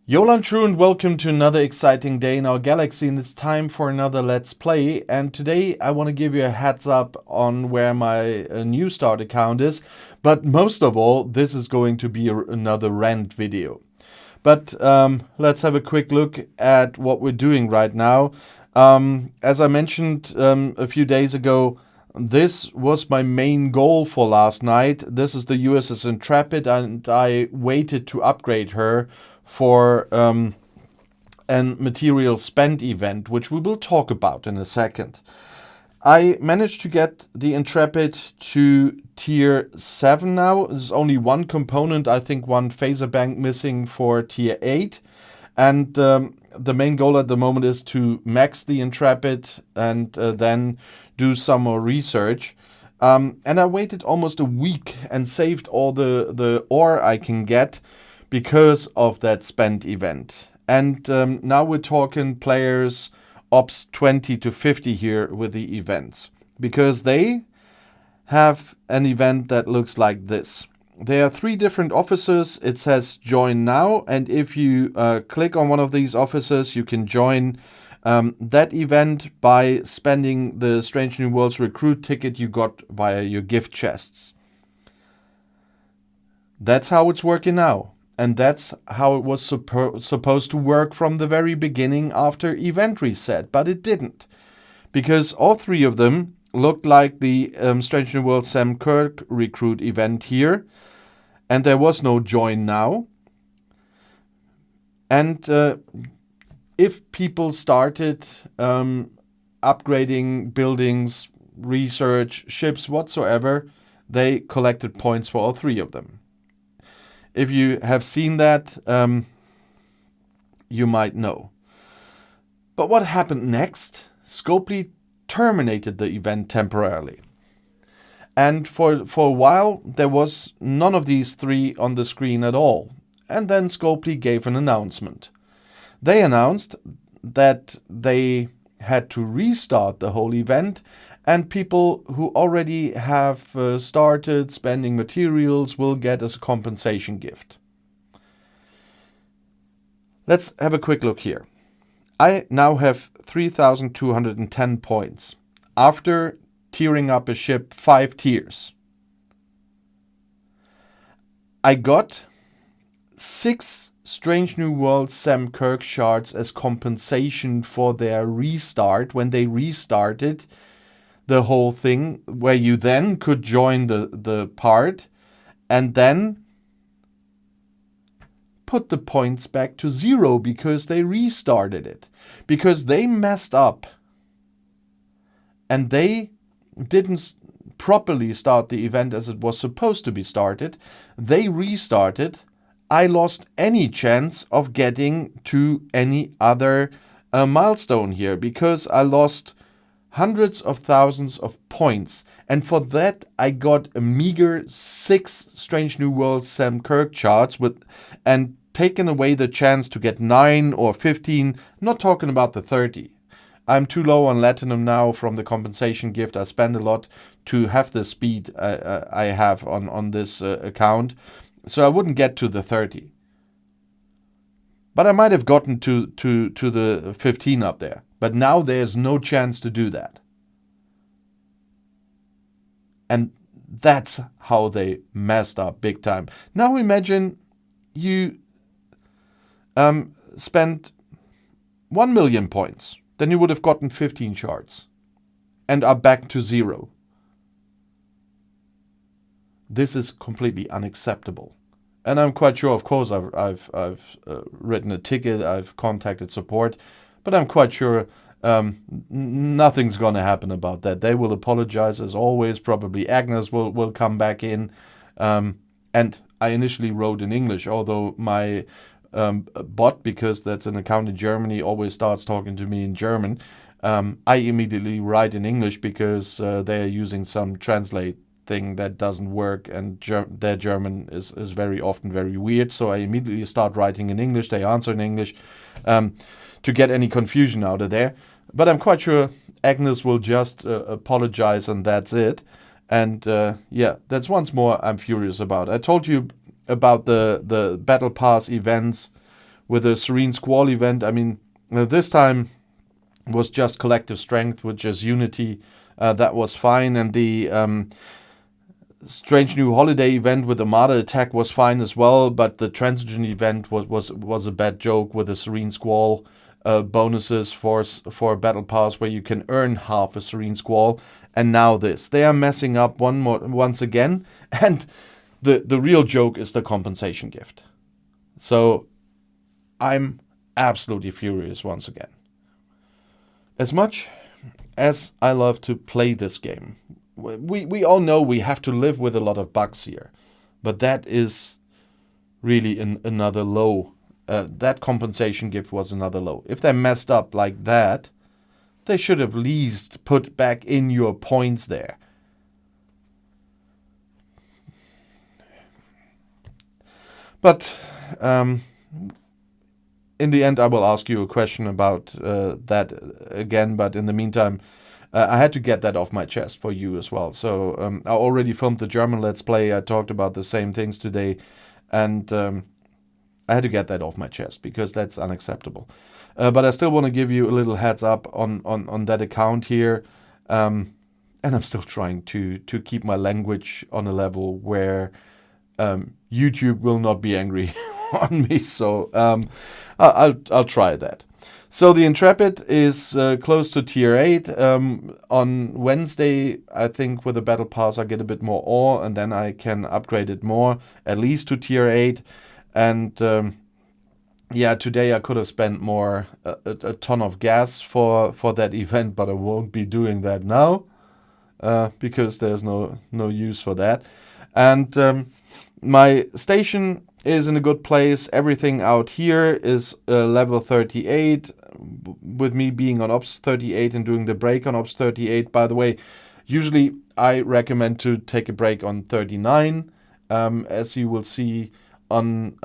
Yolan True and welcome to another exciting day in our galaxy, and it's time for another Let's Play. And today I want to give you a heads up on where my new start account is, but most of all this is going to be another Rant video. But let's have a quick look at what we're doing right now. As I mentioned a few days ago, this was my main goal for last night. This is the USS Intrepid, and I waited to upgrade her for a material spent event, which we will talk about in a second. I managed to get the Intrepid to tier 7 now. There's only one component, I think one phaser bank missing for tier 8. And the main goal at the moment is to max the Intrepid and then do some more research. And I waited almost a week and saved all the ore I can get because of that spent event. And now we're talking players ops 20 to 50 here with the events, because they have an event that looks like this. There are 3 different officers. It says join now, and if you click on one of these officers, you can join that event by spending the Strange New Worlds recruit ticket you got via your gift chests. That's how it's working now. And that's how it was supposed to work from the very beginning after event reset. But it didn't. Because all 3 of them looked like the Strange New World Sam Kirk recruit event here. And there was no join now. And if people started upgrading buildings, research, ships, whatsoever, they collected points for all 3 of them. If you have seen that, you might know. But what happened next? Scopely terminated the event temporarily. And for a while, there was none of these 3 on the screen at all. And then Scopely gave an announcement. They announced that they had to restart the whole event, and people who already have started spending materials will get a compensation gift. Let's have a quick look here. I now have 3,210 points after tiering up a ship 5 tiers. I got 6 Strange New Worlds Sam Kirk shards as compensation for their restart when they restarted the whole thing, where you then could join the part and then put the points back to 0 because they restarted it. Because they messed up and they didn't properly start the event as it was supposed to be started. They restarted. I lost any chance of getting to any other milestone here because I lost hundreds of thousands of points, and for that I got a meager 6 Strange New Worlds Sam Kirk charts and taken away the chance to get 9 or 15, not talking about the 30. I'm too low on Latinum now from the compensation gift. I spend a lot to have the speed I have on this account, so I wouldn't get to the 30. But I might have gotten to the 15 up there. But now there's no chance to do that. And that's how they messed up big time. Now imagine you spent 1 million points. Then you would have gotten 15 shards. And are back to 0. This is completely unacceptable. And I'm quite sure, of course, I've written a ticket, I've contacted support, but I'm quite sure nothing's going to happen about that. They will apologize as always. Probably Agnes will come back in. And I initially wrote in English, although my bot, because that's an account in Germany, always starts talking to me in German. I immediately write in English because they're using some translate thing that doesn't work, and their German is very often very weird. So I immediately start writing in English. They answer in English to get any confusion out of there. But I'm quite sure Agnes will just apologize and that's it. And yeah, that's once more I'm furious about. I told you about the Battle Pass events with a Serene Squall event. I mean, this time was just collective strength, which is unity. That was fine, and the Strange New Holiday event with the Armada attack was fine as well, but the Transition event was a bad joke with the Serene Squall bonuses for Battle Pass where you can earn half a Serene Squall, and now this. They are messing up once again, and the real joke is the compensation gift. So I'm absolutely furious once again. As much as I love to play this game, we all know we have to live with a lot of bugs here, but that is really another low. That compensation gift was another low. If they messed up like that, they should have at least put back in your points there. But in the end, I will ask you a question about that again, but in the meantime, I had to get that off my chest for you as well. So I already filmed the German Let's Play. I talked about the same things today, and I had to get that off my chest because that's unacceptable. But I still want to give you a little heads up on that account here. And I'm still trying to keep my language on a level where YouTube will not be angry on me. So I'll try that. So the Intrepid is close to tier 8. On Wednesday, I think with the Battle Pass I get a bit more ore, and then I can upgrade it more, at least to tier 8. And yeah, today I could have spent more, a ton of gas for that event, but I won't be doing that now because there's no use for that. And my station is in a good place. Everything out here is level 38, with me being on Ops 38 and doing the break on Ops 38. By the way, usually I recommend to take a break on 39. As you will see on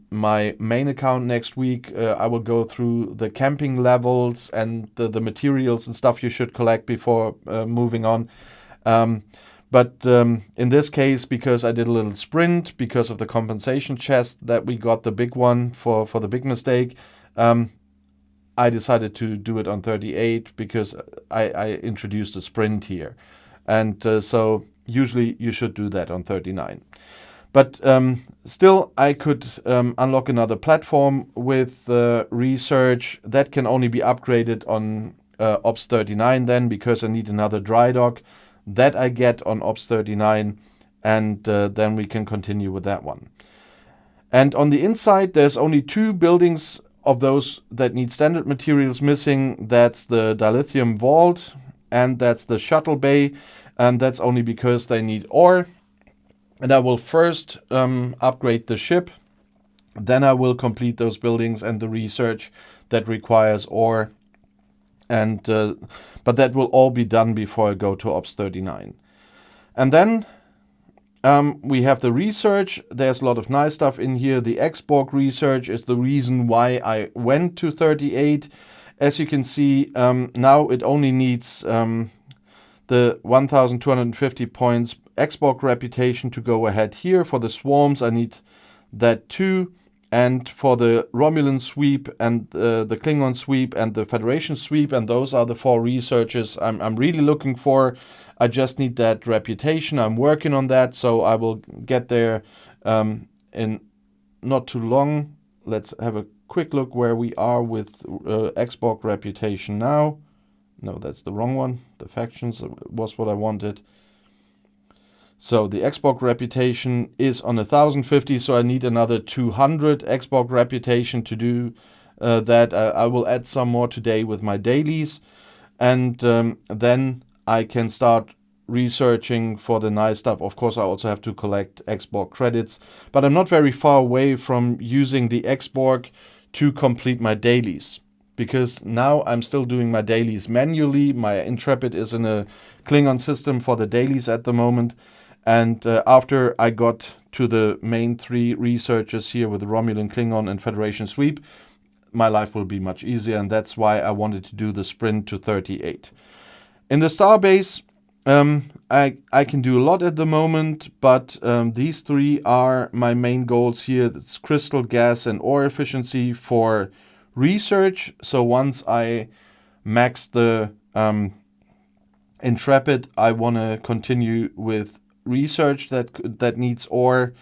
my main account next week, I will go through the camping levels and the materials and stuff you should collect before moving on. But in this case, because I did a little sprint, because of the compensation chest that we got, the big one for the big mistake, I decided to do it on 38 because I introduced a sprint here. And so usually you should do that on 39. But still, I could unlock another platform with research. That can only be upgraded on Ops 39 then, because I need another dry dock. That I get on Ops 39, and then we can continue with that one. And on the inside, there's only 2 buildings of those that need standard materials missing. That's the dilithium vault, and that's the shuttle bay, and that's only because they need ore. And I will first upgrade the ship, then I will complete those buildings and the research that requires ore. And but that will all be done before I go to Ops 39. And then we have the research. There's a lot of nice stuff in here. The Xborg research is the reason why I went to 38. As you can see, now it only needs the 1,250 points Xborg reputation to go ahead here. For the swarms, I need that too. And for the Romulan sweep and the Klingon sweep and the Federation sweep, and those are the 4 researches I'm really looking for. I just need that reputation. I'm working on that, so I will get there in not too long. Let's have a quick look where we are with Xborg reputation now. No, that's the wrong one. The factions was what I wanted. So the Xborg reputation is on 1,050, so I need another 200 Xborg reputation to do that. I will add some more today with my dailies, and then I can start researching for the nice stuff. Of course, I also have to collect Xborg credits, but I'm not very far away from using the Xborg to complete my dailies, because now I'm still doing my dailies manually. My Intrepid is in a Klingon system for the dailies at the moment. And after I got to the main 3 researches here with the Romulan, Klingon, and Federation sweep, my life will be much easier, and that's why I wanted to do the sprint to 38. In the Starbase, I can do a lot at the moment, but these three are my main goals here. It's crystal, gas, and ore efficiency for research. So once I max the Intrepid, I want to continue with research that needs ore.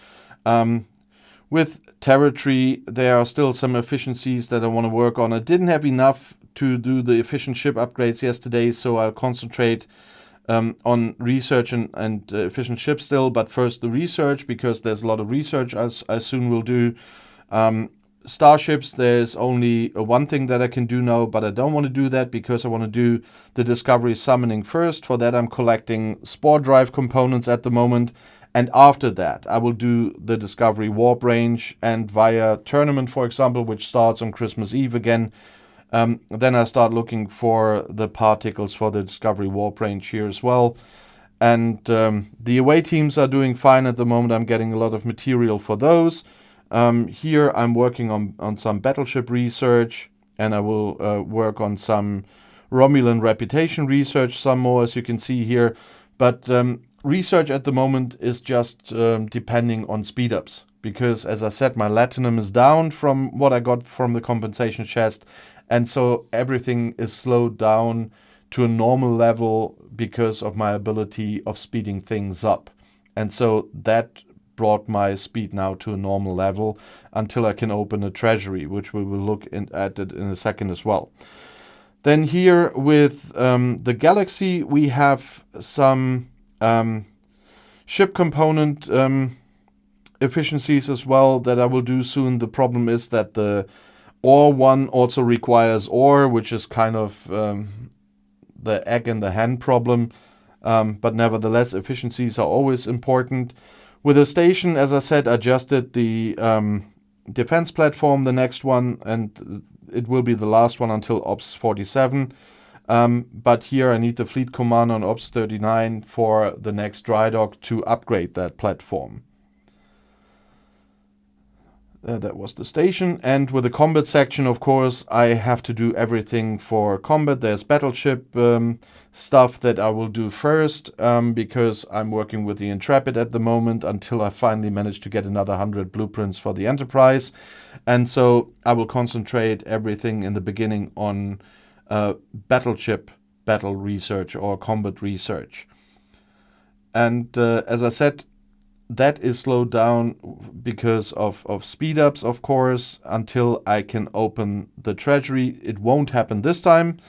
With Territory, there are still some efficiencies that I want to work on. I didn't have enough to do the efficient ship upgrades yesterday, so I'll concentrate on research and efficient ships still. But first the research, because there's a lot of research I soon will do. Starships, there's only one thing that I can do now, but I don't want to do that because I want to do the Discovery summoning first. For that, I'm collecting Spore Drive components at the moment. And after that, I will do the Discovery warp range, and via tournament, for example, which starts on Christmas Eve again. Then I start looking for the particles for the Discovery warp range here as well. And the away teams are doing fine at the moment. I'm getting a lot of material for those. Here I'm working on some battleship research, and I will work on some Romulan reputation research some more, as you can see here. But research at the moment is just depending on speed-ups, because as I said, my Latinum is down from what I got from the compensation chest, and so everything is slowed down to a normal level because of my ability of speeding things up. And so that brought my speed now to a normal level until I can open a treasury, which we will look at it in a second as well. Then here with the Galaxy, we have some ship component efficiencies as well that I will do soon. The problem is that the ore one also requires ore, which is kind of the egg in the hen problem. But nevertheless, efficiencies are always important. With the station, as I said, I just did the defense platform, the next one, and it will be the last one until Ops 47. But here I need the fleet command on Ops 39 for the next dry dock to upgrade that platform. That was the station. And with the combat section, of course, I have to do everything for combat. There's battleship stuff that I will do first, because I'm working with the Intrepid at the moment until I finally manage to get another 100 blueprints for the Enterprise. And so I will concentrate everything in the beginning on battleship battle research or combat research. And as I said, that is slowed down because of speed ups, of course, until I can open the treasury. It won't happen this time.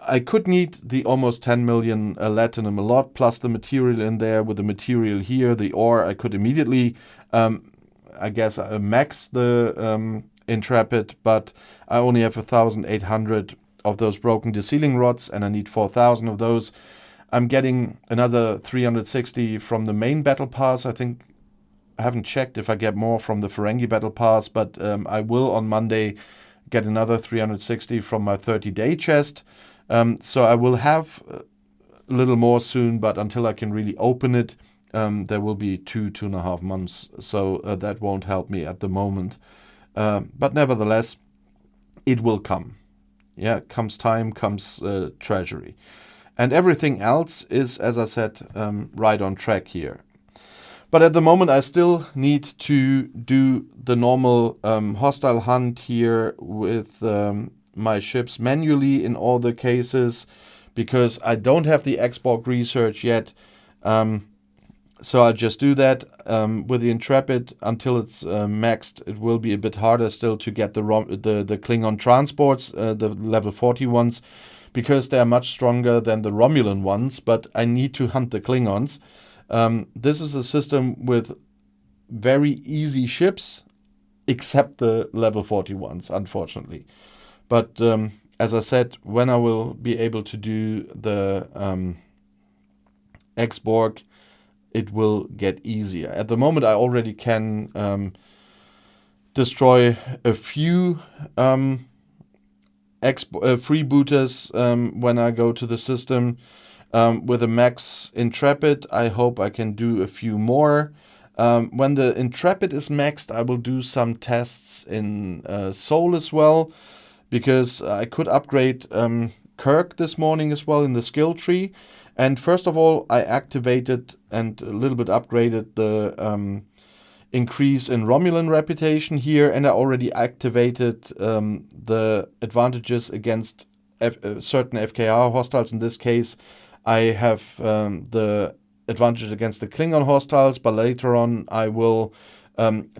I could need the almost 10 million Latinum a lot, plus the material in there. With the material here, the ore, I could immediately, I guess, max the Intrepid, but I only have 1,800 of those broken desealing rods, and I need 4,000 of those. I'm getting another 360 from the main battle pass. I think I haven't checked if I get more from the Ferengi battle pass, but I will on Monday get another 360 from my 30-day chest. So I will have a little more soon, but until I can really open it, there will be 2.5 months. So that won't help me at the moment. But nevertheless, it will come. Yeah, comes time, comes treasury. And everything else is, as I said, right on track here. But at the moment, I still need to do the normal hostile hunt here with my ships manually in all the cases, because I don't have the Xborg research yet. So I'll just do that with the Intrepid until it's maxed. It will be a bit harder still to get the Klingon transports, the level 40 ones, because they are much stronger than the Romulan ones, but I need to hunt the Klingons. This is a system with very easy ships, except the level 40 ones, unfortunately. But as I said, when I will be able to do the Xborg, it will get easier. At the moment, I already can destroy a few freebooters when I go to the system. With a max Intrepid, I hope I can do a few more. When the Intrepid is maxed, I will do some tests in Soul as well, because I could upgrade Kirk this morning as well in the skill tree. And first of all, I activated and a little bit upgraded the increase in Romulan reputation here, and I already activated the advantages against certain FKR hostiles. In this case, I have the advantage against the Klingon hostiles, but later on I will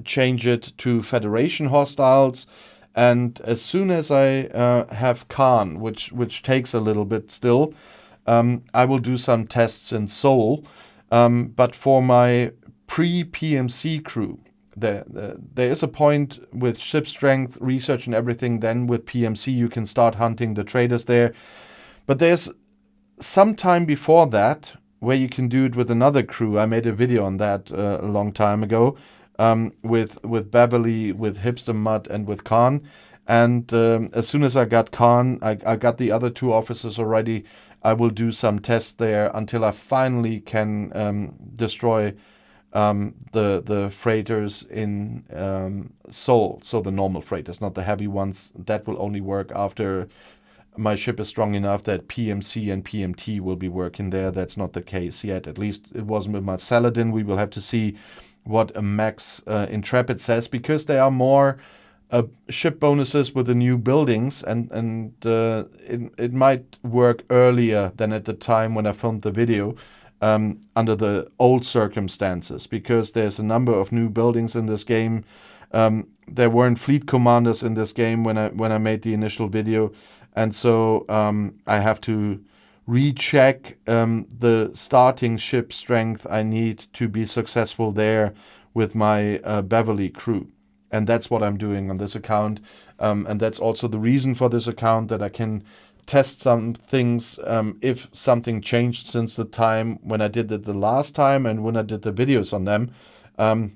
change it to Federation hostiles. And as soon as I have Khan, which takes a little bit still, I will do some tests in Seoul. But for my pre-PMC crew, there is a point with ship strength, research and everything. Then with PMC you can start hunting the traders there. But there's some time before that where you can do it with another crew. I made a video on that a long time ago, with Beverly, with Hipster Mudd, and with Khan. And as soon as I got Khan, I got the other two officers already. I will do some tests there until I finally can destroy the freighters in Seoul. So the normal freighters, not the heavy ones. That will only work after my ship is strong enough that PMC and PMT will be working there. That's not the case yet. At least it wasn't with my Saladin. We will have to see what a max Intrepid says, because there are more ship bonuses with the new buildings, and it might work earlier than at the time when I filmed the video, under the old circumstances, because there's a number of new buildings in this game. There weren't fleet commanders in this game when I made the initial video, and so I have to recheck the starting ship strength I need to be successful there with my Beverly crew. And that's what I'm doing on this account. And that's also the reason for this account, that I can test some things if something changed since the time when I did it the last time and when I did the videos on them. And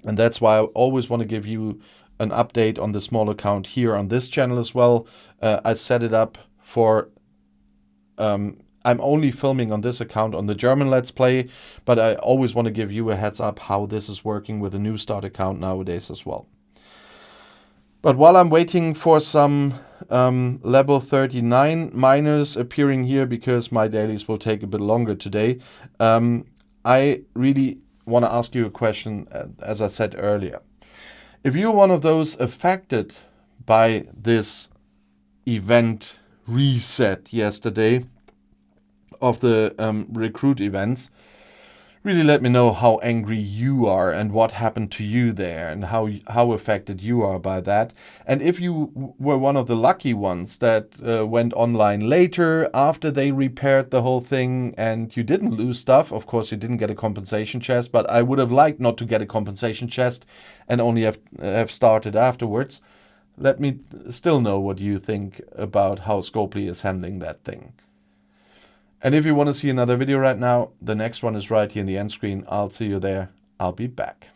that's why I always want to give you an update on the small account here on this channel as well. I set it up for... I'm only filming on this account on the German Let's Play, but I always want to give you a heads up how this is working with a new start account nowadays as well. But while I'm waiting for some level 39 miners appearing here, because my dailies will take a bit longer today, I really want to ask you a question, as I said earlier. If you're one of those affected by this event reset yesterday of the recruit events, really let me know how angry you are and what happened to you there and how affected you are by that. And if you were one of the lucky ones that went online later after they repaired the whole thing and you didn't lose stuff, of course you didn't get a compensation chest, but I would have liked not to get a compensation chest and only have started afterwards. Let me still know what you think about how Scopely is handling that thing. And if you want to see another video right now, the next one is right here in the end screen. I'll see you there. I'll be back.